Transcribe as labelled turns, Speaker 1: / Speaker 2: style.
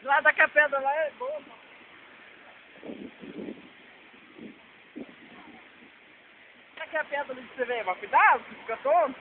Speaker 1: Lá da que a pedra lá é boa. Será que a pedra ali que você vem? Mas cuidado, você fica tonto.